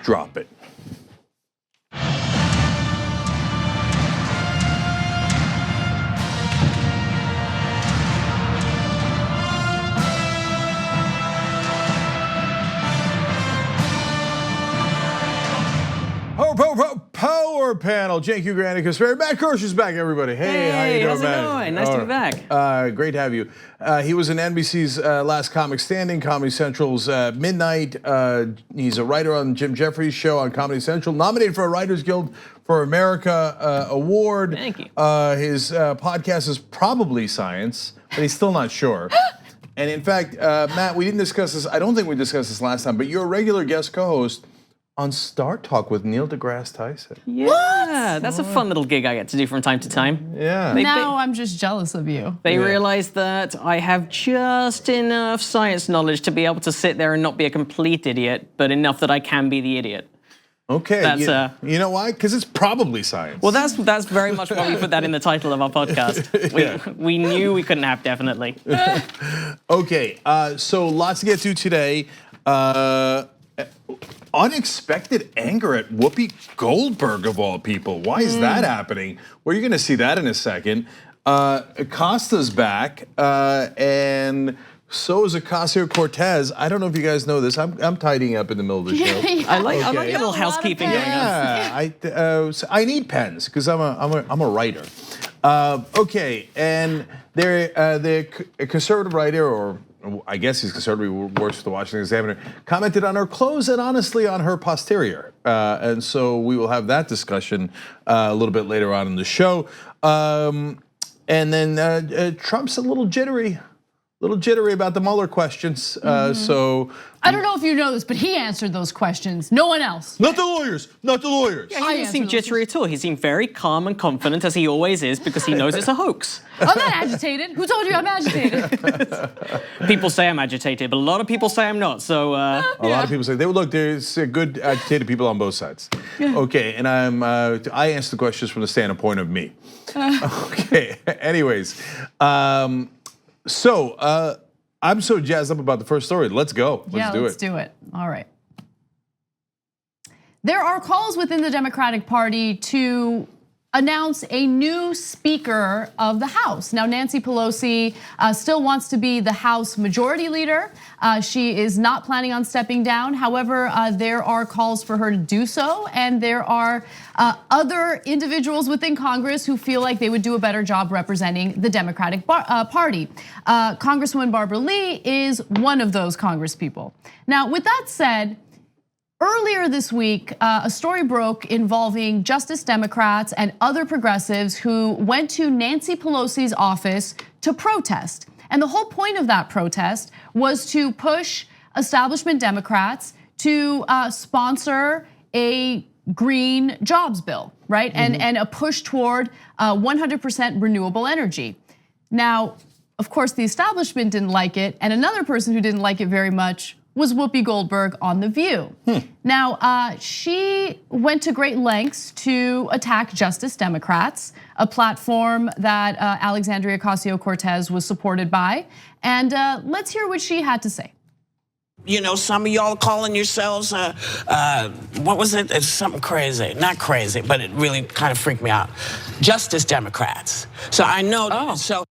drop it. Power panel. Cenk Uygur and Kasparian. Matt Kirshen's back, everybody. Hey, how you doing, how's it going? Nice to be back. Great to have you. He was in NBC's Last Comic Standing, Comedy Central's Midnight. He's a writer on Jim Jeffries' show on Comedy Central. Nominated for a Writers Guild for America award. Thank you. His podcast is Probably Science, but he's still not sure. And in fact, Matt, we didn't discuss this. I don't think we discussed this last time, but you're a regular guest co-host on Star Talk with Neil deGrasse Tyson. Yeah, What? that's a fun little gig I get to do from time to time. Yeah. Now I'm just jealous of you. They realize that I have just enough science knowledge to be able to sit there and not be a complete idiot, but enough that I can be the idiot. Okay, That's, you know why? Because it's probably science. Well, that's very much why we put that in the title of our podcast. We knew we couldn't have definitely. Okay, so lots to get to today. Unexpected anger at Whoopi Goldberg, of all people. Why is that happening? Well, you're going to see that in a second. Acosta's back, and so is Ocasio-Cortez. I don't know if you guys know this. I'm tidying up in the middle of the show. I like a little housekeeping going on. Yeah, I need pens because I'm a writer. Okay, and the conservative writer, or I guess he's conservative, works for the Washington Examiner, commented on her clothes and honestly on her posterior. And so we will have that discussion a little bit later on in the show. And then Trump's a little jittery about the Mueller questions. So I don't know if you know this, but he answered those questions. No one else. not the lawyers. Yeah, he didn't seem jittery at all. He seemed very calm and confident, as he always is, because he knows it's a hoax. I'm not agitated. Who told you I'm agitated? People say I'm agitated, but a lot of people say I'm not. So a lot of people say look. There's good agitated people on both sides. Okay, and I answer the questions from the standpoint of me. Okay. Anyways, so I'm so jazzed up about the first story. Let's go. Let's do it. All right. There are calls within the Democratic Party to announce a new Speaker of the House. Now, Nancy Pelosi still wants to be the House Majority Leader. She is not planning on stepping down. However, there are calls for her to do so, and there are other individuals within Congress who feel like they would do a better job representing the Democratic Party. Congresswoman Barbara Lee is one of those Congresspeople. Now, with that said, earlier this week, a story broke involving Justice Democrats and other progressives who went to Nancy Pelosi's office to protest. And the whole point of that protest was to push establishment Democrats to sponsor a green jobs bill, right? And a push toward 100% renewable energy. Now, of course, the establishment didn't like it, and another person who didn't like it very much was Whoopi Goldberg on The View. Now, she went to great lengths to attack Justice Democrats, a platform that Alexandria Ocasio-Cortez was supported by. And let's hear what she had to say. You know, some of y'all calling yourselves, what was it? It's something crazy. Not crazy, but it really kind of freaked me out. Justice Democrats. So I know, so.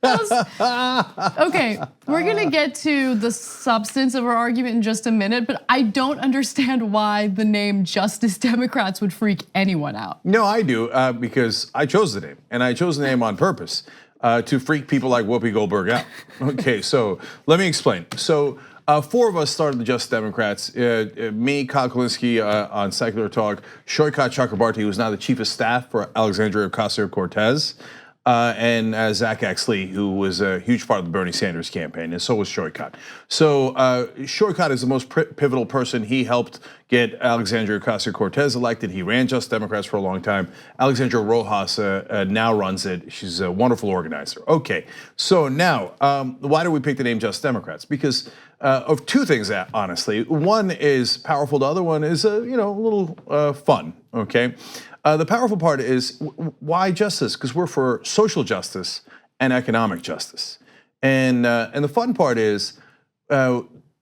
Okay, we're gonna get to the substance of our argument in just a minute, but I don't understand why the name Justice Democrats would freak anyone out. No, I do, because I chose the name, and I chose the name on purpose to freak people like Whoopi Goldberg out. Okay, so let me explain. So 4 of us started the Justice Democrats. Me, Kyle Kulinski on Secular Talk, Shoykat Chakrabarti, who's now the chief of staff for Alexandria Ocasio-Cortez, and Zach Axley, who was a huge part of the Bernie Sanders campaign, and so was Shoykat. So Shoykat is the most pivotal person. He helped get Alexandria Ocasio-Cortez elected. He ran Just Democrats for a long time. Alexandra Rojas now runs it. She's a wonderful organizer. Okay, so now, why do we pick the name Just Democrats? Because of 2 things, honestly. One is powerful. The other one is a little fun. Okay. The powerful part is why justice? Because we're for social justice and economic justice. And the fun part is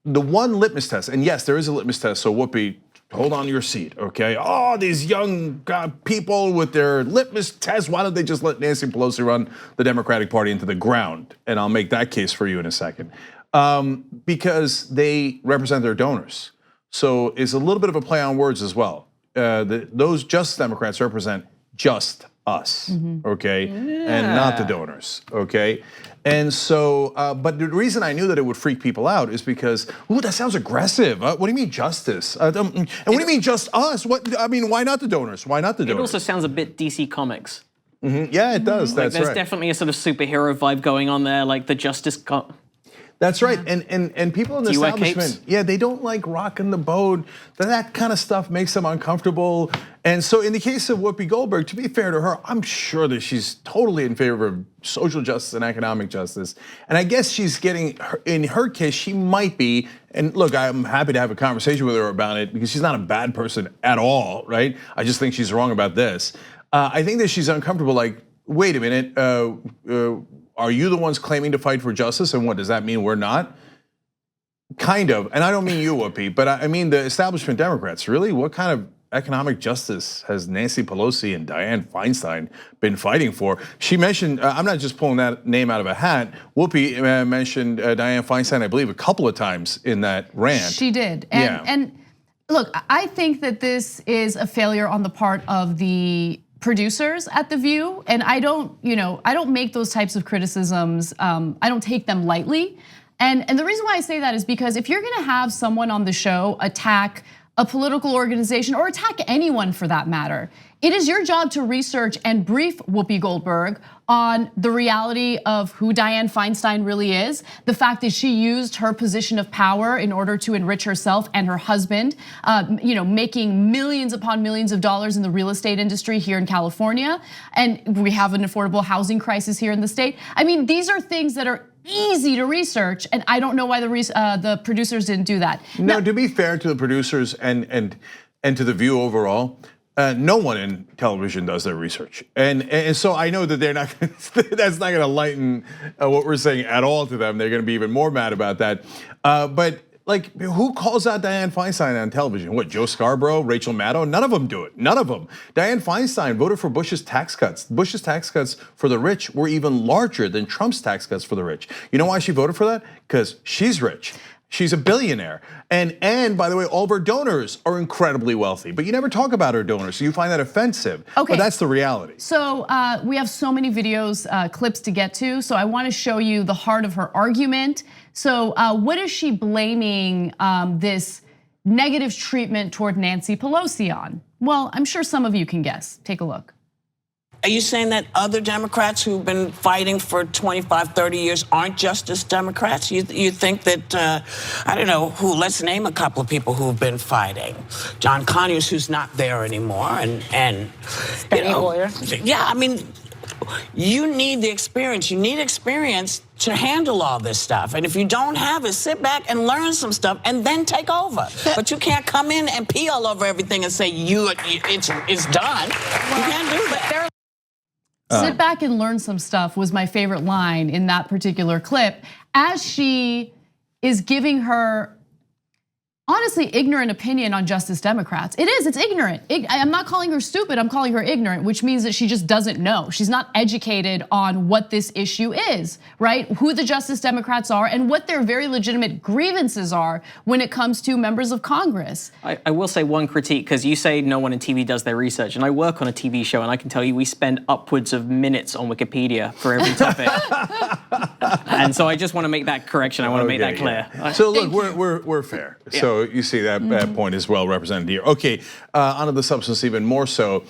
the one litmus test, and yes, there is a litmus test. So Whoopi, hold on to your seat, okay? Oh, these young people with their litmus test. Why don't they just let Nancy Pelosi run the Democratic Party into the ground? And I'll make that case for you in a second. Because they represent their donors. So it's a little bit of a play on words as well. Those just Democrats represent just us, okay? And not the donors, okay? And so, but the reason I knew that it would freak people out is because, ooh, that sounds aggressive. What do you mean justice? And what do you mean just us? I mean, why not the donors? Why not the donors? It also sounds a bit DC Comics. Yeah, it does. That's There's right. definitely a sort of superhero vibe going on there, like the Justice. That's right, and people in the you wear establishment, capes? yeah, they don't like rocking the boat. That kind of stuff makes them uncomfortable. And so, in the case of Whoopi Goldberg, to be fair to her, I'm sure that she's totally in favor of social justice and economic justice. And I guess she's getting, in her case, she might be. And look, I'm happy to have a conversation with her about it because she's not a bad person at all, right? I just think she's wrong about this. I think that she's uncomfortable. Like, wait a minute. Are you the ones claiming to fight for justice? And what does that mean? We're not? Kind of. And I don't mean you, Whoopi, but I mean the establishment Democrats. Really? What kind of economic justice has Nancy Pelosi and Dianne Feinstein been fighting for? She mentioned, I'm not just pulling that name out of a hat. Whoopi mentioned Dianne Feinstein, I believe, a couple of times in that rant. She did. Yeah. And look, I think that this is a failure on the part of the producers at The View, and I don't make those types of criticisms. I don't take them lightly, and the reason why I say that is because if you're going to have someone on the show attack a political organization or attack anyone for that matter, it is your job to research and brief Whoopi Goldberg on the reality of who Dianne Feinstein really is, the fact that she used her position of power in order to enrich herself and her husband, making millions upon millions of dollars in the real estate industry here in California, and we have an affordable housing crisis here in the state. I mean, these are things that are easy to research, and I don't know why the producers didn't do that. No, to be fair to the producers and to The View overall, no one in television does their research, and so I know that they're not. That's not going to lighten what we're saying at all to them. They're going to be even more mad about that. But like, who calls out Dianne Feinstein on television? What, Joe Scarborough, Rachel Maddow? None of them do it. None of them. Dianne Feinstein voted for Bush's tax cuts. Bush's tax cuts for the rich were even larger than Trump's tax cuts for the rich. You know why she voted for that? Because she's rich. She's a billionaire. And by the way, all of her donors are incredibly wealthy, but you never talk about her donors, so you find that offensive. Okay. But that's the reality. So we have so many videos, clips to get to, so I wanna show you the heart of her argument. So what is she blaming this negative treatment toward Nancy Pelosi on? Well, I'm sure some of you can guess. Take a look. Are you saying that other Democrats who've been fighting for 25, 30 years aren't Justice Democrats? You think that, I don't know, let's name a couple of people who've been fighting. John Conyers, who's not there anymore, and Cenk Uygur. Yeah, I mean, you need the experience. You need experience to handle all this stuff. And if you don't have it, sit back and learn some stuff and then take over. But you can't come in and pee all over everything and say it's done. You can't do that. Sit back and learn some stuff was my favorite line in that particular clip, as she is giving her honestly ignorant opinion on Justice Democrats. It's ignorant. I'm not calling her stupid, I'm calling her ignorant, which means that she just doesn't know. She's not educated on what this issue is, right? Who the Justice Democrats are and what their very legitimate grievances are when it comes to members of Congress. I will say one critique, because you say no one in TV does their research, and I work on a TV show, and I can tell you we spend upwards of minutes on Wikipedia for every topic. And so I just want to make that correction. I want to make that clear. Yeah. So look, we're fair. Yeah. So you see that point is well represented here. Okay, onto the substance even more so.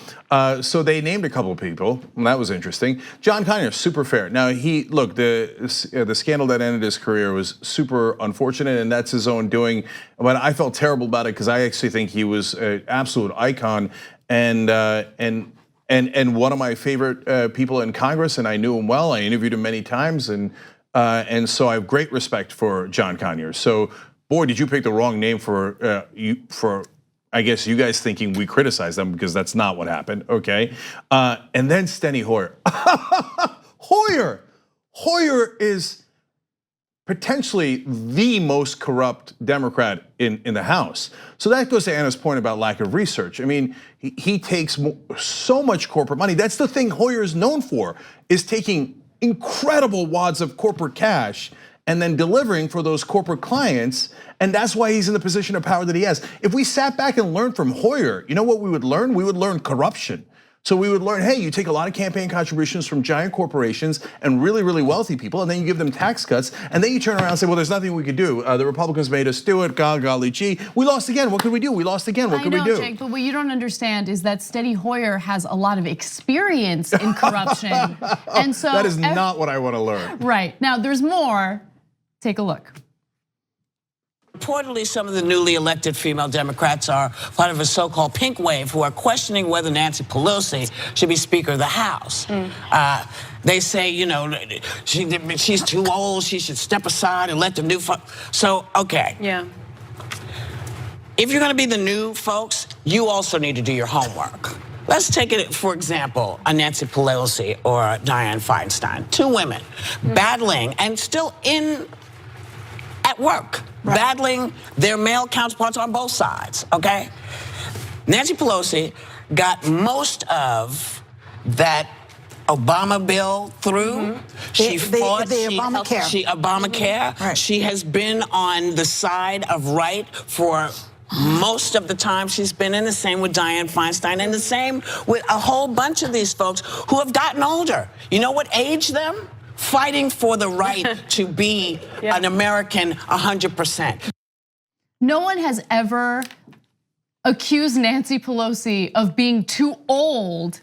So they named a couple of people, and that was interesting. John Conyers, super fair. Now the scandal that ended his career was super unfortunate, and that's his own doing. But I felt terrible about it because I actually think he was an absolute icon and one of my favorite people in Congress, and I knew him well. I interviewed him many times, and so I have great respect for John Conyers. So, boy, did you pick the wrong name for I guess you guys thinking we criticize them, because that's not what happened. Okay, and then Steny Hoyer. Hoyer is potentially the most corrupt Democrat in the House. So that goes to Anna's point about lack of research. I mean, he takes so much corporate money. That's the thing Hoyer is known for, is taking incredible wads of corporate cash and then delivering for those corporate clients. And that's why he's in the position of power that he has. If we sat back and learned from Hoyer, you know what we would learn? We would learn corruption. So we would learn, hey, you take a lot of campaign contributions from giant corporations and really, really wealthy people, and then you give them tax cuts, and then you turn around and say, well, there's nothing we could do. The Republicans made us do it, golly gee. We lost again, what could we do? We lost again, what could we do? Jake, but what you don't understand is that Steny Hoyer has a lot of experience in corruption. And so that is not what I want to learn. Right, now there's more, take a look. Reportedly, some of the newly elected female Democrats are part of a so-called pink wave who are questioning whether Nancy Pelosi should be Speaker of the House. They say, you know, she's too old, she should step aside and let the new folks. So, okay. Yeah. If you're gonna be the new folks, you also need to do your homework. Let's take it, for example, a Nancy Pelosi or a Dianne Feinstein. Two women battling and still at work. Right. Battling their male counterparts on both sides, okay? Nancy Pelosi got most of that Obama bill through. She fought the Obamacare. Obamacare. Right. She has been on the side of right for most of the time she's been in. The same with Dianne Feinstein, and the same with a whole bunch of these folks who have gotten older. You know what aged them? Fighting for the right to be an American 100%. No one has ever accused Nancy Pelosi of being too old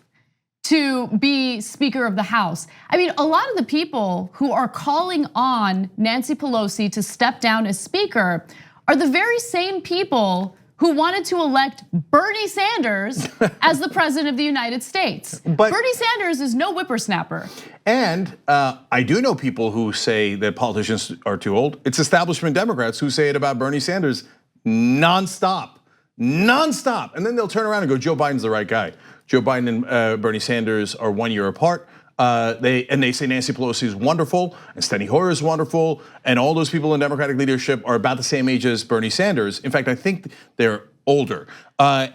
to be Speaker of the House. I mean, a lot of the people who are calling on Nancy Pelosi to step down as Speaker are the very same people who wanted to elect Bernie Sanders as the president of the United States. But Bernie Sanders is no whippersnapper. And I do know people who say that politicians are too old. It's establishment Democrats who say it about Bernie Sanders nonstop. And then they'll turn around and go, Joe Biden's the right guy. Joe Biden and Bernie Sanders are 1 year apart. They say Nancy Pelosi is wonderful and Steny Hoyer is wonderful, and all those people in Democratic leadership are about the same age as Bernie Sanders. In fact, I think they're older. But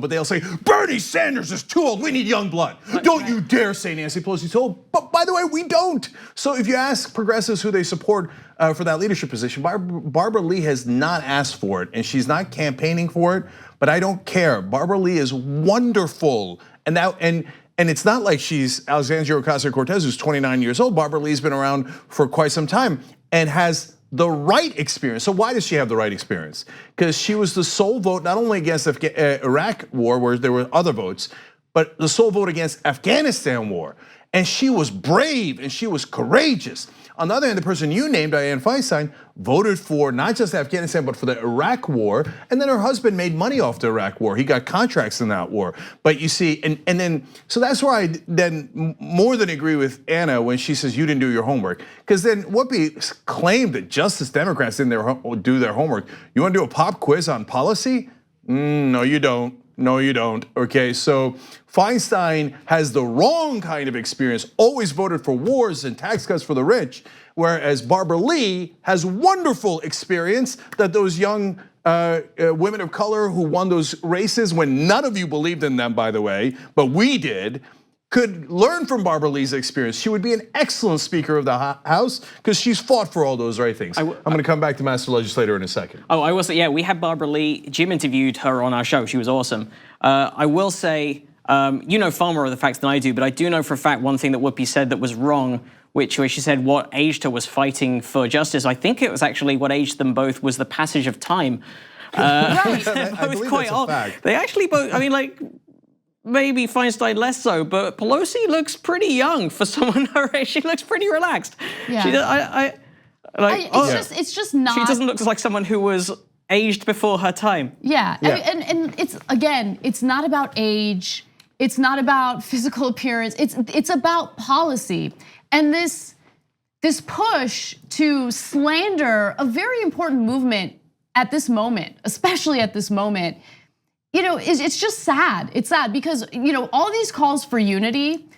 they'll say, Bernie Sanders is too old, we need young blood. Don't you dare say Nancy Pelosi's too old. But by the way, we don't. So if you ask progressives who they support for that leadership position, Barbara Lee has not asked for it, and she's not campaigning for it, but I don't care. Barbara Lee is wonderful. And it's not like she's Alexandria Ocasio-Cortez, who's 29 years old. Barbara Lee's been around for quite some time and has the right experience. So why does she have the right experience? Because she was the sole vote, not only against the Iraq war, where there were other votes, but the sole vote against Afghanistan war. And she was brave and she was courageous. On the other hand, the person you named, Dianne Feinstein, voted for not just Afghanistan, but for the Iraq war. And then her husband made money off the Iraq war. He got contracts in that war. But you see, and then, so that's where I then more than agree with Anna when she says you didn't do your homework. Because then Whoopi claimed that Justice Democrats didn't do their homework. You want to do a pop quiz on policy? No, you don't. No, you don't. Okay, so Feinstein has the wrong kind of experience, always voted for wars and tax cuts for the rich, whereas Barbara Lee has wonderful experience that those young women of color who won those races when none of you believed in them, by the way, but we did, could learn from Barbara Lee's experience. She would be an excellent Speaker of the House because she's fought for all those right things. I'm going to come back to Master Legislator in a second. Oh, I will say, yeah, we had Barbara Lee. Jim interviewed her on our show. She was awesome. I will say, you know far more of the facts than I do, but I do know for a fact one thing that Whoopi said that was wrong, which where she said what aged her was fighting for justice. I think it was actually what aged them both was the passage of time. Right. I believe quite that's a fact. They actually both, I mean, like, maybe Feinstein less so, but Pelosi looks pretty young for someone her age. She looks pretty relaxed. Yeah. It's just not. She doesn't look like someone who was aged before her time. Yeah. And it's, again, it's not about age. It's not about physical appearance. It's about policy. And this push to slander a very important movement at this moment, especially at this moment, it's just sad. It's sad because all these calls for unity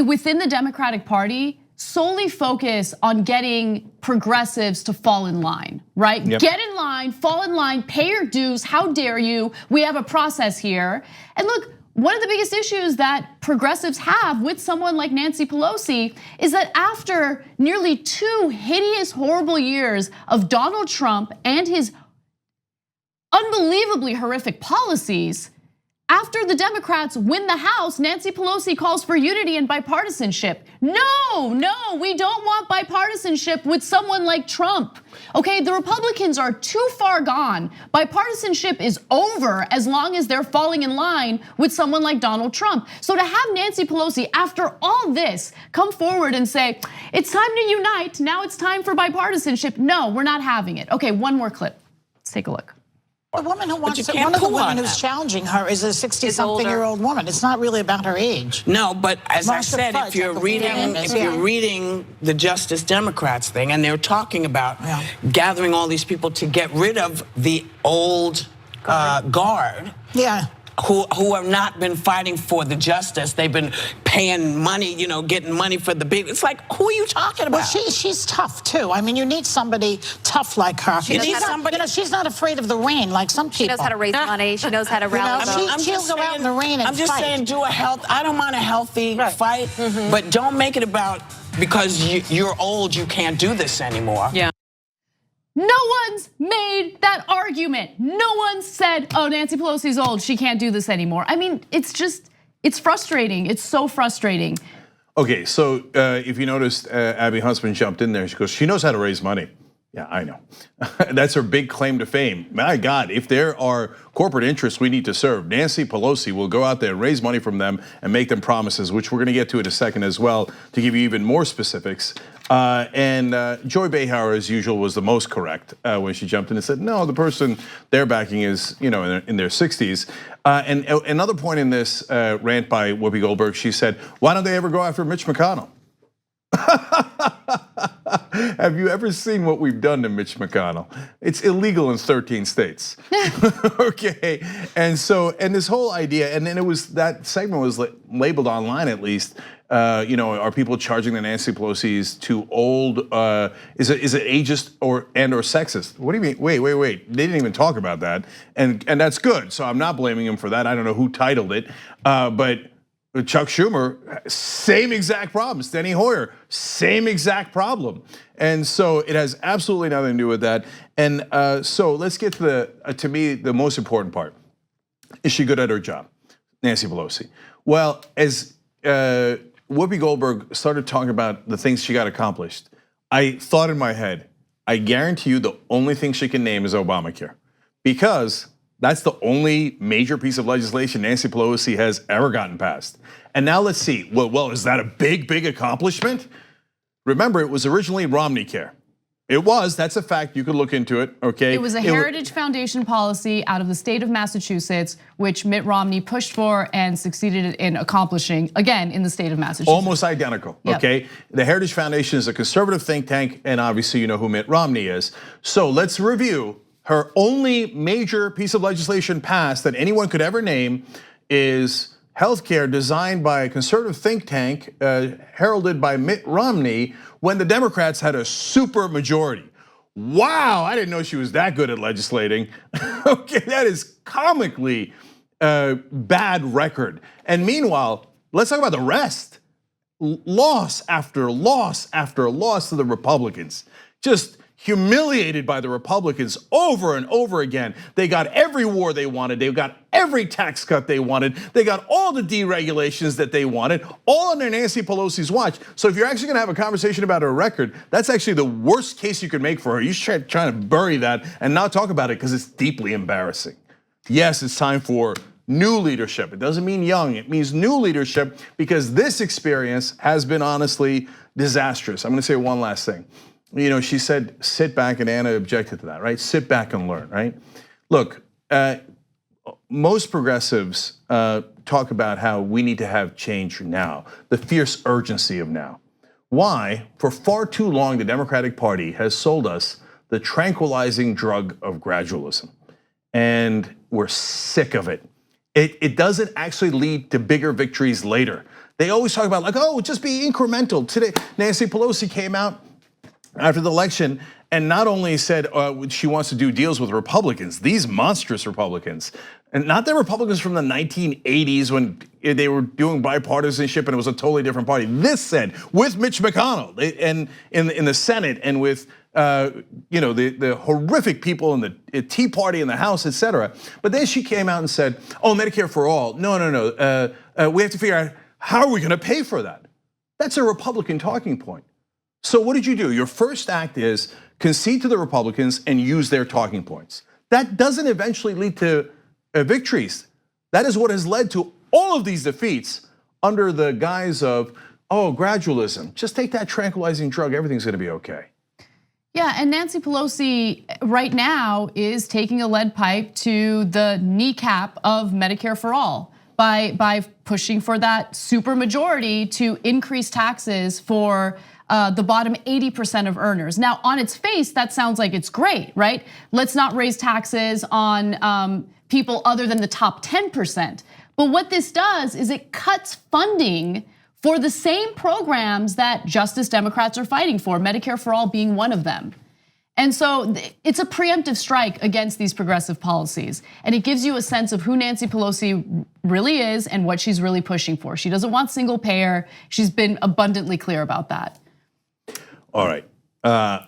within the Democratic Party, solely focus on getting progressives to fall in line, right? Yep. Get in line, fall in line, pay your dues. How dare you? We have a process here. And look, one of the biggest issues that progressives have with someone like Nancy Pelosi is that after nearly 2 hideous, horrible years of Donald Trump and his unbelievably horrific policies, after the Democrats win the House, Nancy Pelosi calls for unity and bipartisanship. No, we don't want bipartisanship with someone like Trump. Okay, the Republicans are too far gone. Bipartisanship is over as long as they're falling in line with someone like Donald Trump. So to have Nancy Pelosi, after all this, come forward and say, it's time to unite, now it's time for bipartisanship. No, we're not having it. Okay, one more clip. Let's take a look. The woman who wants you it, can't one of the pull on women who's them. challenging her is a 60-something-year-old woman. It's not really about her age. No, but as I Marsha said, Fudge, if you're I believe reading, it is, if you're yeah. reading the Justice Democrats thing, and they're talking about gathering all these people to get rid of the old guard. Yeah. Who have not been fighting for the justice. They've been paying money, getting money for the big. It's like, who are you talking about? Well, she's tough too. I mean, you need somebody tough like her. You need somebody. She's not afraid of the rain like some people. She knows how to raise money. She knows how to rally votes. She'll go out in the rain and I'm just fight. saying, I don't mind a healthy fight, but don't make it about because you're old, you can't do this anymore. Yeah. No one's made that argument. No one said, oh, Nancy Pelosi's old, she can't do this anymore. I mean, it's frustrating. It's so frustrating. Okay, so if you noticed, Abby Huntsman jumped in there. She goes, she knows how to raise money. Yeah, I know. That's her big claim to fame. My God, if there are corporate interests we need to serve, Nancy Pelosi will go out there and raise money from them and make them promises, which we're going to get to in a second as well, to give you even more specifics. And Joy Behar, as usual, was the most correct when she jumped in and said, no, the person they're backing is, in their 60s. And another point in this rant by Whoopi Goldberg, she said, why don't they ever go after Mitch McConnell? Have you ever seen what we've done to Mitch McConnell? It's illegal in 13 states. Okay, and this whole idea, and then that segment was labeled online at least. Are people charging the Nancy Pelosi's too old? Is it ageist or sexist? What do you mean? Wait. They didn't even talk about that, and that's good. So I'm not blaming him for that. I don't know who titled it, but Chuck Schumer, same exact problem. Steny Hoyer, same exact problem. And so it has absolutely nothing to do with that. And so let's get to me, the most important part. Is she good at her job? Nancy Pelosi. Well, as Whoopi Goldberg started talking about the things she got accomplished, I thought in my head, I guarantee you the only thing she can name is Obamacare. Because that's the only major piece of legislation Nancy Pelosi has ever gotten passed. And now let's see, well, is that a big accomplishment? Remember, it was originally Romney Care. It was, that's a fact, you could look into it, okay? It was a Heritage Foundation policy out of the state of Massachusetts, which Mitt Romney pushed for and succeeded in accomplishing, again, in the state of Massachusetts. Almost identical, okay? The Heritage Foundation is a conservative think tank, and obviously you know who Mitt Romney is. So let's review. Her only major piece of legislation passed that anyone could ever name is healthcare designed by a conservative think tank, heralded by Mitt Romney, when the Democrats had a super majority. Wow, I didn't know she was that good at legislating. Okay, that is comically bad record. And meanwhile, let's talk about the rest. Loss after loss after loss to the Republicans. Just humiliated by the Republicans over and over again. They got every war they wanted. They got every tax cut they wanted. They got all the deregulations that they wanted, all under Nancy Pelosi's watch. So if you're actually gonna have a conversation about her record, that's actually the worst case you can make for her. You should try to bury that and not talk about it because it's deeply embarrassing. Yes, it's time for new leadership. It doesn't mean young, it means new leadership because this experience has been honestly disastrous. I'm gonna say one last thing. She said, sit back, and Anna objected to that, right? Sit back and learn, right? Look, most progressives talk about how we need to have change now, the fierce urgency of now. Why? For far too long, the Democratic Party has sold us the tranquilizing drug of gradualism. And we're sick of it. It doesn't actually lead to bigger victories later. They always talk about like, oh, just be incremental. Today, Nancy Pelosi came out after the election and not only said she wants to do deals with Republicans, these monstrous Republicans, and not the Republicans from the 1980s when they were doing bipartisanship and it was a totally different party. This said, with Mitch McConnell and in the Senate and with the horrific people in the Tea Party in the House, et cetera. But then she came out and said, oh, Medicare for all. No. We have to figure out how are we gonna pay for that? That's a Republican talking point. So what did you do? Your first act is concede to the Republicans and use their talking points. That doesn't eventually lead to victories. That is what has led to all of these defeats under the guise of, oh, gradualism. Just take that tranquilizing drug, everything's gonna be okay. Yeah, and Nancy Pelosi right now is taking a lead pipe to the kneecap of Medicare for all by pushing for that supermajority to increase taxes for the bottom 80% of earners. Now, on its face, that sounds like it's great, right? Let's not raise taxes on people other than the top 10%. But what this does is it cuts funding for the same programs that Justice Democrats are fighting for, Medicare for all being one of them. And so it's a preemptive strike against these progressive policies. And it gives you a sense of who Nancy Pelosi really is and what she's really pushing for. She doesn't want single payer. She's been abundantly clear about that. All right,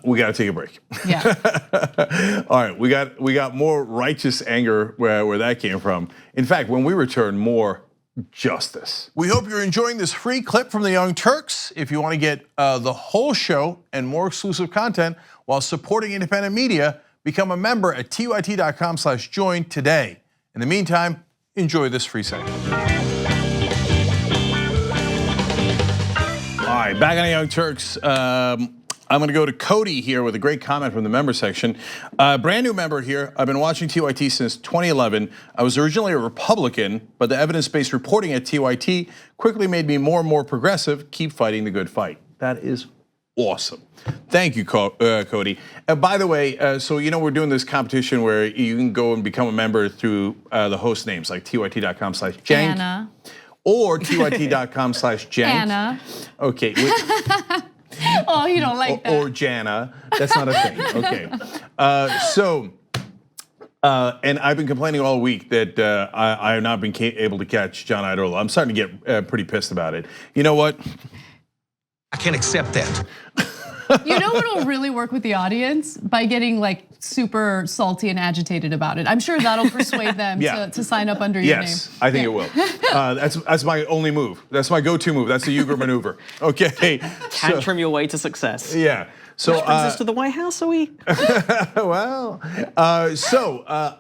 we got to take a break. Yeah. All right, we got more righteous anger where that came from. In fact, when we return, more justice. We hope you're enjoying this free clip from the Young Turks. If you want to get the whole show and more exclusive content while supporting independent media, become a member at tyt.com/join today. In the meantime, enjoy this free segment. All right, back on the Young Turks. I'm gonna go to Cody here with a great comment from the member section. Brand new member here. I've been watching TYT since 2011. I was originally a Republican, but the evidence-based reporting at TYT quickly made me more and more progressive. Keep fighting the good fight. That is awesome. Thank you, Cody. By the way, so we're doing this competition where you can go and become a member through the host names like tyt.com/jank. Anna. Or tyt.com/jank. Anna. Okay. Oh, you don't like that. Or Jana, that's not a thing, okay. And I've been complaining all week that I have not been able to catch John Idola. I'm starting to get pretty pissed about it. You know what? I can't accept that. You know what'll really work with the audience? By getting like super salty and agitated about it. I'm sure that'll persuade them to sign up under your name. Yes, I think it will. That's my only move. That's my go-to move. That's the Uygur maneuver. Okay. Tantrum your way to success. Yeah. So Which brings us to the White House, are we? Well,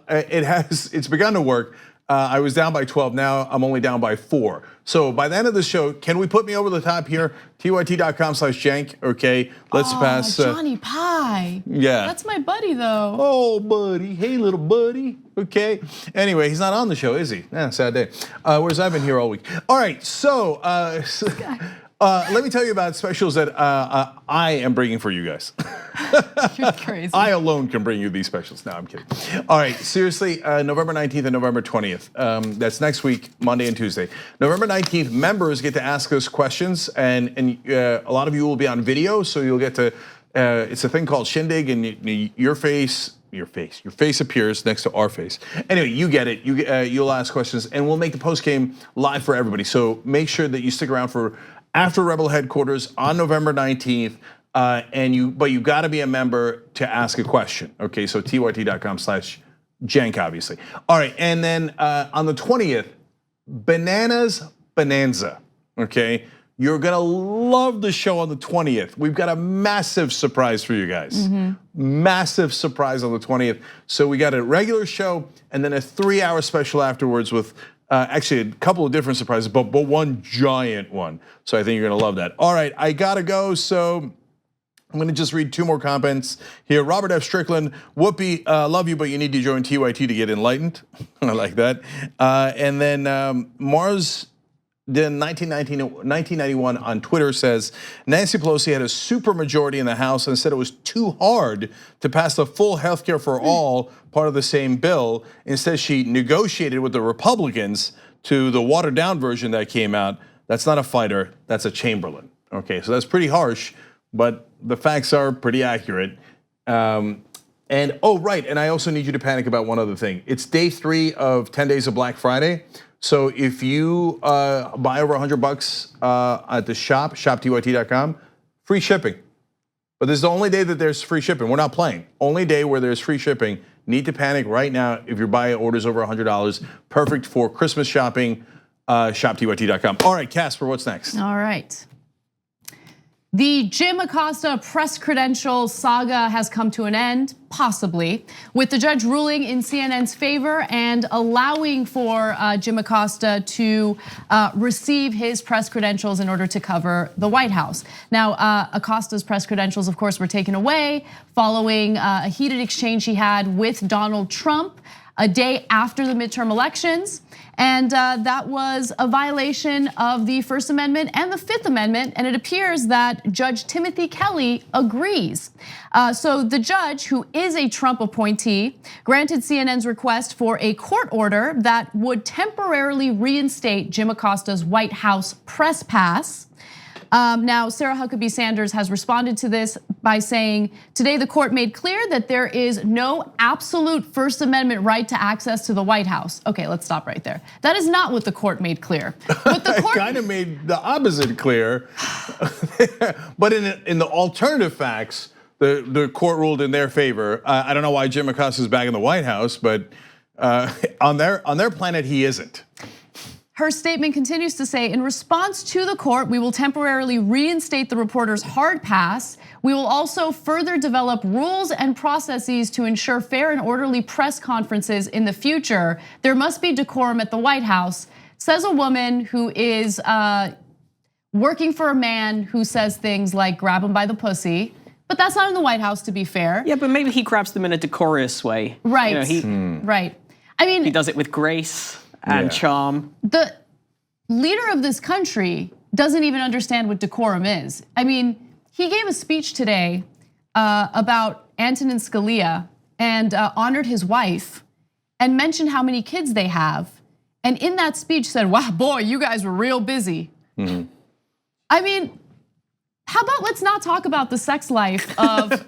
it's begun to work. I was down by 12, now I'm only down by 4. So by the end of the show, can we put me over the top here? tyt.com/jank, okay? Let's pass. Johnny Pie. Yeah. That's my buddy though. Oh, buddy, hey little buddy, okay. Anyway, he's not on the show, is he? Sad day. Whereas I've been here all week. All right, so let me tell you about specials that I am bringing for you guys. You're crazy. I alone can bring you these specials. No, I'm kidding. All right, seriously, November 19th and November 20th. That's next week, Monday and Tuesday. November 19th, members get to ask us questions, and a lot of you will be on video, so you'll get to. It's a thing called Shindig, and your face appears next to our face. Anyway, you get it. You'll ask questions, and we'll make the post game live for everybody. So make sure that you stick around for after Rebel headquarters on November 19th. But you got to be a member to ask a question. Okay, so tyt.com/jank, obviously. All right, and then on the 20th, Bananas Bonanza. Okay, you're gonna love the show on the 20th. We've got a massive surprise for you guys. Massive surprise on the 20th. So we got a regular show and then a 3-hour special afterwards with actually a couple of different surprises, but one giant one. So I think you're gonna love that. All right, I gotta go. So I'm gonna just read 2 more comments here. Robert F. Strickland, Whoopi, love you, but you need to join TYT to get enlightened. I like that. And then Mars, then 1991 on Twitter says, Nancy Pelosi had a super majority in the House and said it was too hard to pass the full healthcare for all part of the same bill. Instead, she negotiated with the Republicans to the watered down version that came out. That's not a fighter, that's a Chamberlain. Okay, so that's pretty harsh, but the facts are pretty accurate. And oh, right, and I also need you to panic about one other thing. It's day 3 of 10 days of Black Friday. So if you buy over $100 at the shop.tyt.com, free shipping. But this is the only day that there's free shipping. We're not playing. Only day where there's free shipping. Need to panic right now if you're buying orders over $100. Perfect for Christmas shopping, shop.tyt.com. All right, Casper, what's next? All right. The Jim Acosta press credential saga has come to an end, possibly, with the judge ruling in CNN's favor and allowing for Jim Acosta to receive his press credentials in order to cover the White House. Now, Acosta's press credentials, of course, were taken away following a heated exchange he had with Donald Trump a day after the midterm elections. And that was a violation of the First Amendment and the Fifth Amendment. And it appears that Judge Timothy Kelly agrees. So the judge, who is a Trump appointee, granted CNN's request for a court order that would temporarily reinstate Jim Acosta's White House press pass. Now, Sarah Huckabee Sanders has responded to this by saying, today the court made clear that there is no absolute First Amendment right to access to the White House. Okay, let's stop right there. That is not what the court made clear. What the court kind of made the opposite clear. But in the alternative facts, the court ruled in their favor. I don't know why Jim Acosta is back in the White House, but on their planet, he isn't. Her statement continues to say, in response to the court, we will temporarily reinstate the reporter's hard pass. We will also further develop rules and processes to ensure fair and orderly press conferences in the future. There must be decorum at the White House, says a woman who is working for a man who says things like grab him by the pussy. But that's not in the White House, to be fair. Yeah, but maybe he grabs them in a decorous way. Right, right. I mean, he does it with grace and charm. The leader of this country doesn't even understand what decorum is. I mean, he gave a speech today about Antonin Scalia and honored his wife and mentioned how many kids they have. And in that speech said, wow, boy, you guys were real busy. I mean, how about let's not talk about the sex life of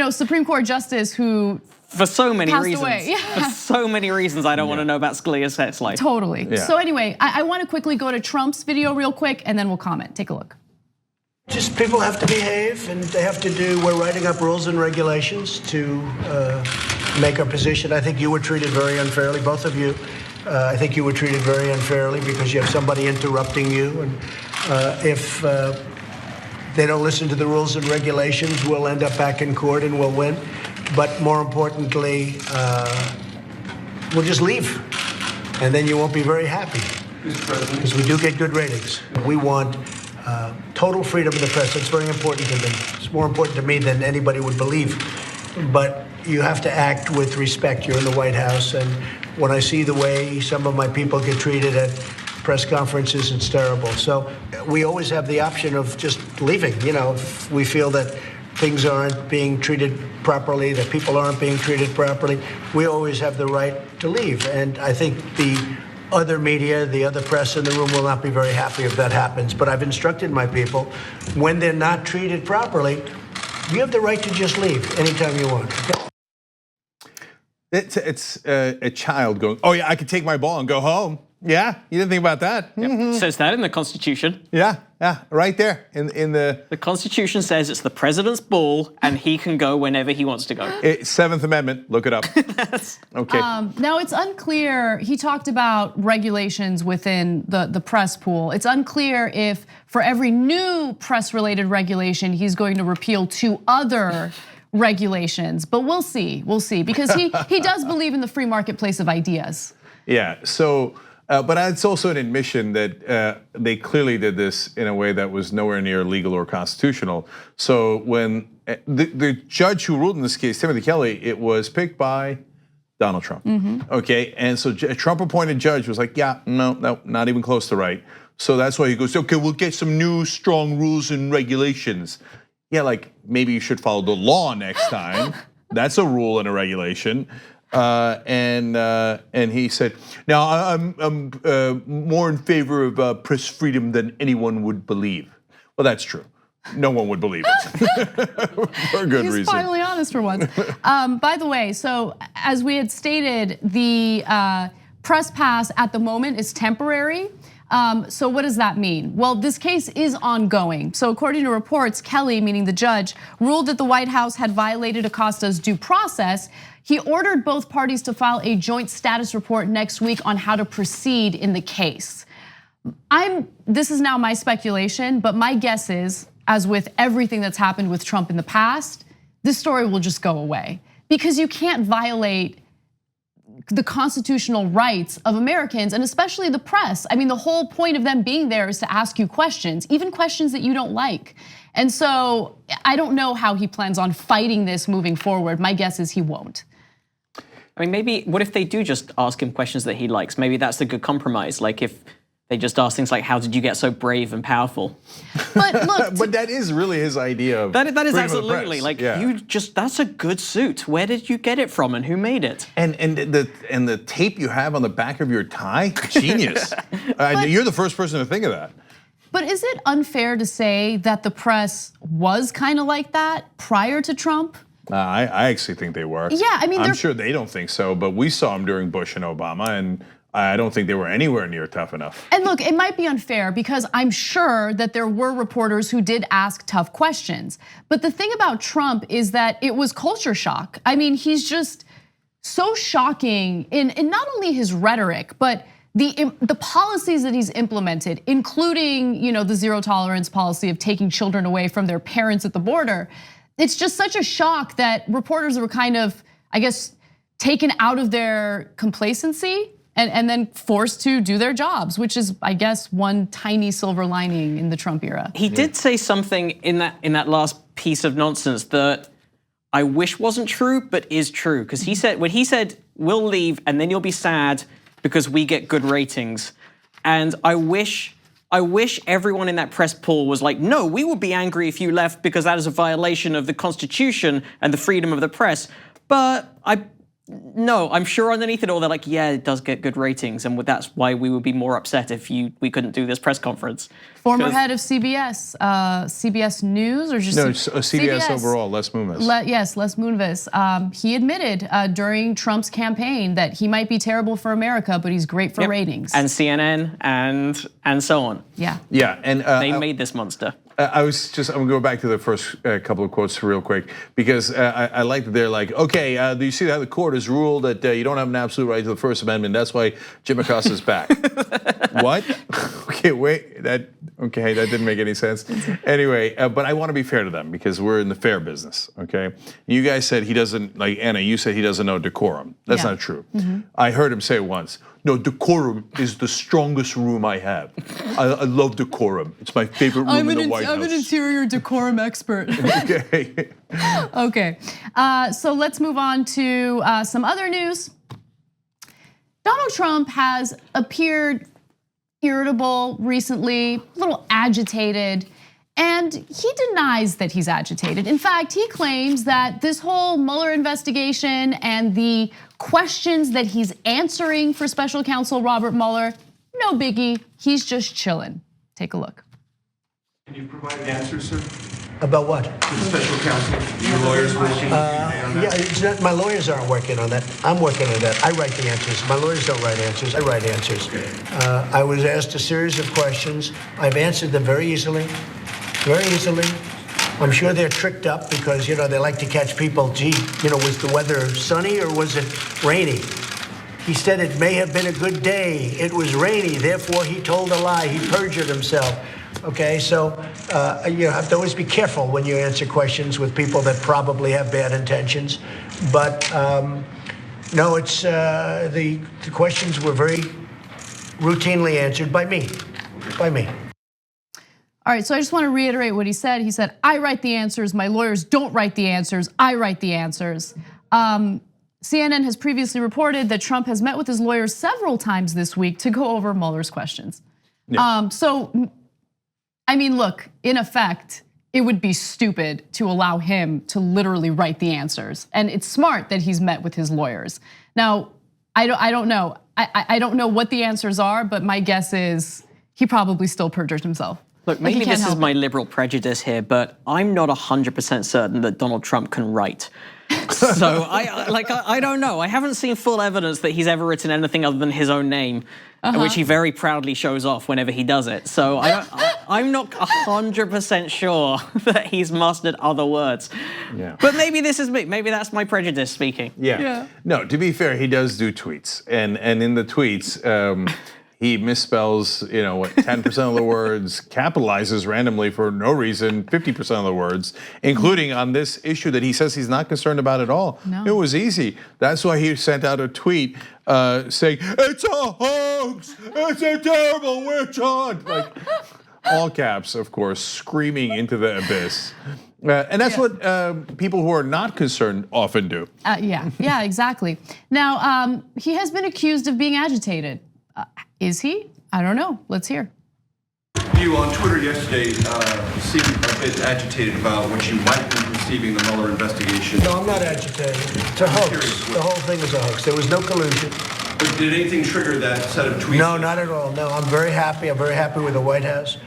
Supreme Court Justice who for so many passed reasons. Away. For so many reasons, I don't want to know about Scalia's sex life. Totally. Yeah. So anyway, I want to quickly go to Trump's video real quick, and then we'll comment. Take a look. Just people have to behave, and they have to do. We're writing up rules and regulations to make our position. I think you were treated very unfairly, both of you. I think you were treated very unfairly because you have somebody interrupting you, and if they don't listen to the rules and regulations, we'll end up back in court and we'll win. But more importantly, we'll just leave, and then you won't be very happy because we do get good ratings. We want total freedom of the press. It's very important to me. It's more important to me than anybody would believe. But you have to act with respect. You're in the White House, and when I see the way some of my people get treated at press conferences, it's terrible. So we always have the option of just leaving. If we feel that things aren't being treated properly, that people aren't being treated properly, we always have the right to leave. And I think the other media, the other press in the room will not be very happy if that happens. But I've instructed my people, when they're not treated properly, you have the right to just leave anytime you want. It's a child going, oh yeah, I could take my ball and go home. Yeah, you didn't think about that. Yep. Says that in the Constitution. Yeah, right there in the. The Constitution says it's the president's ball and he can go whenever he wants to go. 7th Amendment, look it up. Okay. Now it's unclear. He talked about regulations within the press pool. It's unclear if for every new press-related regulation he's going to repeal 2 other regulations. But we'll see. We'll see because he does believe in the free marketplace of ideas. Yeah. So. But it's also an admission that they clearly did this in a way that was nowhere near legal or constitutional. So when the judge who ruled in this case, Timothy Kelly, it was picked by Donald Trump. Okay, and so a Trump-appointed judge was like, yeah, no, not even close to right. So that's why he goes, okay, we'll get some new strong rules and regulations. Yeah, like maybe you should follow the law next time. That's a rule and a regulation. And he said, "Now I'm more in favor of press freedom than anyone would believe." Well, that's true. No one would believe it for a good reason. He's finally honest for once. By the way, so as we had stated, the press pass at the moment is temporary. So what does that mean? Well, this case is ongoing. So according to reports, Kelly, meaning the judge, ruled that the White House had violated Acosta's due process. He ordered both parties to file a joint status report next week on how to proceed in the case. This is now my speculation, but my guess is, as with everything that's happened with Trump in the past, this story will just go away because you can't violate the constitutional rights of Americans and especially the press. I mean, the whole point of them being there is to ask you questions, even questions that you don't like. And so I don't know how he plans on fighting this moving forward. My guess is he won't. I mean, maybe, what if they do just ask him questions that he likes? Maybe that's a good compromise. Like if they just ask things like, how did you get so brave and powerful? But look, but that is really his idea of that is freedom of the absolutely press. like Yeah. that's a good suit. Where did you get it from and who made it? And the tape you have on the back of your tie, genius. You're the first person to think of that. But is it unfair to say that the press was kind of like that prior to Trump? I actually think they were. Yeah, I mean, I'm sure they don't think so, but we saw them during Bush and Obama, and I don't think they were anywhere near tough enough. And look, it might be unfair because I'm sure that there were reporters who did ask tough questions. But the thing about Trump is that it was culture shock. I mean, he's just so shocking in not only his rhetoric, but the policies that he's implemented, including the zero tolerance policy of taking children away from their parents at the border. It's just such a shock that reporters were kind of, I guess, taken out of their complacency and then forced to do their jobs, which is, I guess, one tiny silver lining in the Trump era. He did say something in that last piece of nonsense that I wish wasn't true, but is true. Because when he said, we'll leave and then you'll be sad because we get good ratings. And I wish everyone in that press pool was like, no, we would be angry if you left because that is a violation of the Constitution and the freedom of the press. But no, I'm sure underneath it all, they're like, yeah, it does get good ratings, and that's why we would be more upset if we couldn't do this press conference. Former head of CBS, CBS News, or just CBS overall, Les Moonves. Yes, Les Moonves. He admitted during Trump's campaign that he might be terrible for America, but he's great for ratings. And CNN and so on. Yeah. Yeah, and they made this monster. I'm gonna go back to the first couple of quotes real quick because I like that they're like, okay, do you see how the court has ruled that you don't have an absolute right to the First Amendment? That's why Jim Acosta's back. What? Okay, wait, that didn't make any sense. Anyway, but I want to be fair to them because we're in the fair business, okay? You guys said he doesn't, like Anna, you said he doesn't know decorum. That's not true. I heard him say it once. No, decorum is the strongest room I have. I love decorum. It's my favorite room in the White House. I'm an interior decorum expert. Okay. Okay, so let's move on to some other news. Donald Trump has appeared irritable recently, a little agitated, and he denies that he's agitated. In fact, he claims that this whole Mueller investigation and the questions that he's answering for special counsel Robert Mueller, no biggie, he's just chilling. Take a look. Can you provide answers, sir? About what? The special counsel, your lawyers working. Yeah, it's not, my lawyers aren't working on that. I'm working on that. I write the answers. My lawyers don't write answers. I write answers. I was asked a series of questions. I've answered them very easily. Very easily. I'm sure they're tricked up because, they like to catch people. Gee, was the weather sunny or was it rainy? He said it may have been a good day. It was rainy, therefore he told a lie. He perjured himself. Okay, so you have to always be careful when you answer questions with people that probably have bad intentions. But no, it's the questions were very routinely answered by me. All right, so I just want to reiterate what he said. He said, I write the answers, my lawyers don't write the answers, I write the answers. CNN has previously reported that Trump has met with his lawyers several times this week to go over Mueller's questions. Yeah. So, I mean, look, in effect, it would be stupid to allow him to literally write the answers. And it's smart that he's met with his lawyers. Now, I don't know. I don't know what the answers are, but my guess is he probably still perjured himself. Look, maybe this is my liberal prejudice here, but I'm not 100% certain that Donald Trump can write. So I don't know. I haven't seen full evidence that he's ever written anything other than his own name, which he very proudly shows off whenever he does it. So I'm not 100% sure that he's mastered other words. Yeah. But maybe this is me. Maybe that's my prejudice speaking. Yeah. No, to be fair, he does do tweets, and in the tweets, he misspells, 10% of the words, capitalizes randomly for no reason, 50% of the words, including on this issue that he says he's not concerned about at all. No. It was easy. That's why he sent out a tweet saying, "It's a hoax! It's a terrible witch hunt!" Like, all caps, of course, screaming into the abyss. And that's what people who are not concerned often do. Yeah, exactly. Now, he has been accused of being agitated. Is he? I don't know. Let's hear. You on Twitter yesterday seemed a bit agitated about what you might be perceiving the Mueller investigation. No, I'm not agitated. It's a hoax. The whole thing is a hoax. There was no collusion. But did anything trigger that set of tweets? No, not at all. No, I'm very happy. I'm very happy with the White House.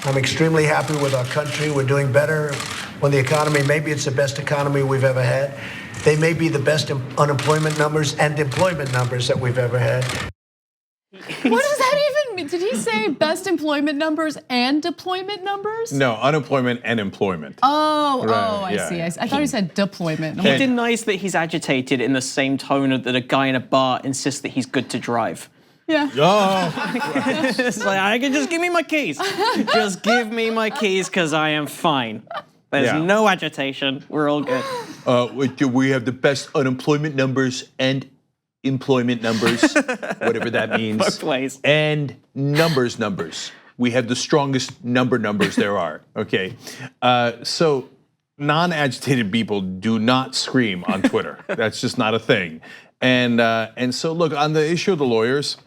I'm extremely happy with our country. We're doing better on the economy. Maybe it's the best economy we've ever had. They may be the best unemployment numbers and employment numbers that we've ever had. What does that even mean? Did he say best employment numbers and deployment numbers? No, unemployment and employment. I see. I thought he said deployment. He denies that he's agitated in the same tone that a guy in a bar insists that he's good to drive. Yeah. It's like, I can just give me my keys. Just give me my keys because I am fine. There's no agitation. We're all good. We have the best unemployment numbers and employment numbers, whatever that means. Both ways. And numbers. We have the strongest numbers there are, okay? So non-agitated people do not scream on Twitter. That's just not a thing. And so look, on the issue of the lawyers,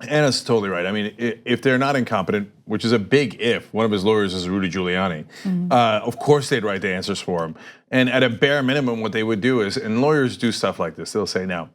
Anna's totally right. I mean, if they're not incompetent, which is a big if, one of his lawyers is Rudy Giuliani, of course they'd write the answers for him. And at a bare minimum, what they would do is, and lawyers do stuff like this, they'll say, now,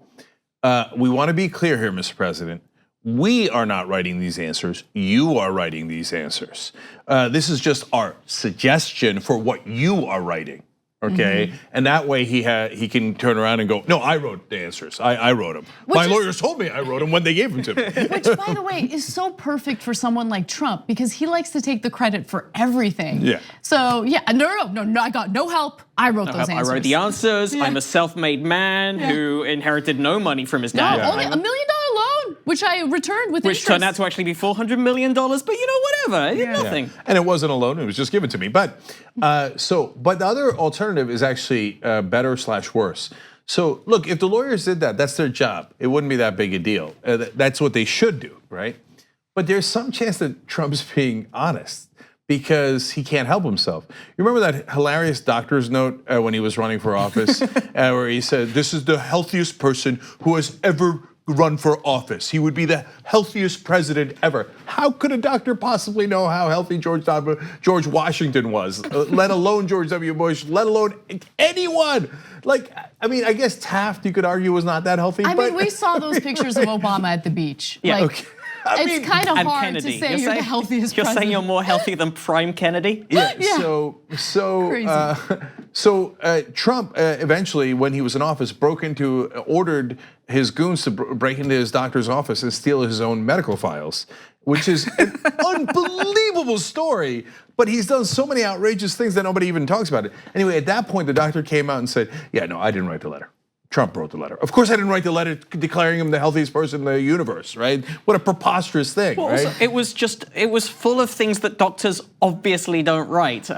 we want to be clear here, Mr. President. We are not writing these answers. You are writing these answers. This is just our suggestion for what you are writing. Okay, and that way he can turn around and go, no, I wrote the answers. I wrote them. My lawyers told me I wrote them when they gave them to me. Which, by the way, is so perfect for someone like Trump because he likes to take the credit for everything. Yeah. So no, I got no help. I wrote those answers. I wrote the answers. Yeah. I'm a self-made man who inherited no money from his dad. No, only $1 million loan, which I returned with interest. Which turned out to actually be $400 million, but whatever, nothing. Yeah. And it wasn't a loan, it was just given to me. But but the other alternative is actually better/worse. So look, if the lawyers did that, that's their job. It wouldn't be that big a deal. That's what they should do, right? But there's some chance that Trump's being honest because he can't help himself. You remember that hilarious doctor's note when he was running for office where he said, "This is the healthiest person who has ever run for office. He would be the healthiest president ever." How could a doctor possibly know how healthy George Washington was, let alone George W. Bush, let alone anyone? Like, I mean, I guess Taft, you could argue, was not that healthy. I mean, we saw those pictures of Obama at the beach. Yeah, like, okay. I mean, it's kind of hard Kennedy. to say you're the healthiest You're president. saying you're more healthy than Prime Kennedy? Yeah. Crazy. So Trump eventually, when he was in office, ordered his goons to break into his doctor's office and steal his own medical files, which is an unbelievable story. But he's done so many outrageous things that nobody even talks about it. Anyway, at that point, the doctor came out and said, "Yeah, no, I didn't write the letter. Trump wrote the letter. Of course I didn't write the letter declaring him the healthiest person in the universe, right? What a preposterous thing, right?" Also, it was full of things that doctors obviously don't write.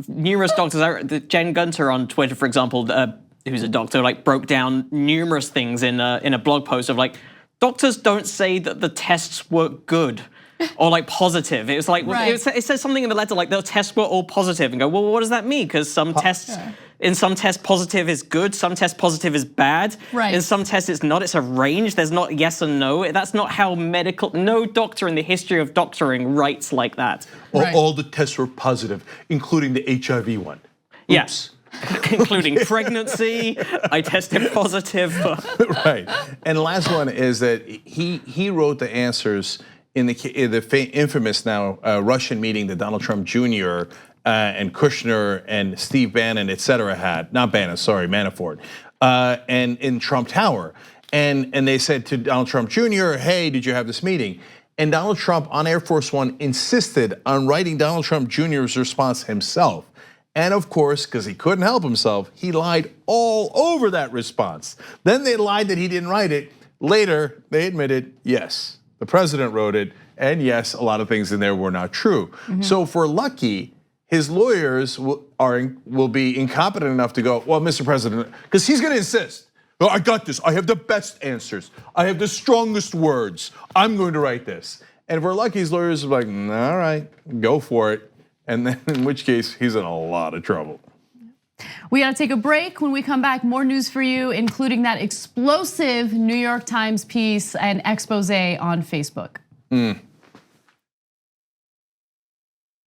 Numerous doctors, Jen Gunter on Twitter, for example, who's a doctor, broke down numerous things in a blog post of doctors don't say that the tests were good. Or positive. It was it says something in the letter the tests were all positive, and go, well, what does that mean? Because some tests In some tests, positive is good. Some tests, positive is bad. Right. In some tests, it's not. It's a range. There's not yes and no. That's not how no doctor in the history of doctoring writes like that. Right. All the tests were positive, including the HIV one. Yes. Including pregnancy. I tested positive. Right. And the last one is that he wrote the answers in the infamous now Russian meeting that Donald Trump Jr. And Kushner and Steve Bannon, et cetera, had. Not Bannon, sorry, Manafort. And in Trump Tower. And they said to Donald Trump Jr., hey, did you have this meeting? And Donald Trump on Air Force One insisted on writing Donald Trump Jr.'s response himself. And of course, because he couldn't help himself, he lied all over that response. Then they lied that he didn't write it. Later, they admitted, yes, the president wrote it. And yes, a lot of things in there were not true. So if we're lucky, his lawyers will be incompetent enough to go, well, Mr. President, because he's going to insist. Oh, I got this. I have the best answers. I have the strongest words. I'm going to write this. And if we're lucky, his lawyers are like, all right, go for it. And then in which case, he's in a lot of trouble. We got to take a break. When we come back, more news for you, including that explosive New York Times piece and expose on Facebook.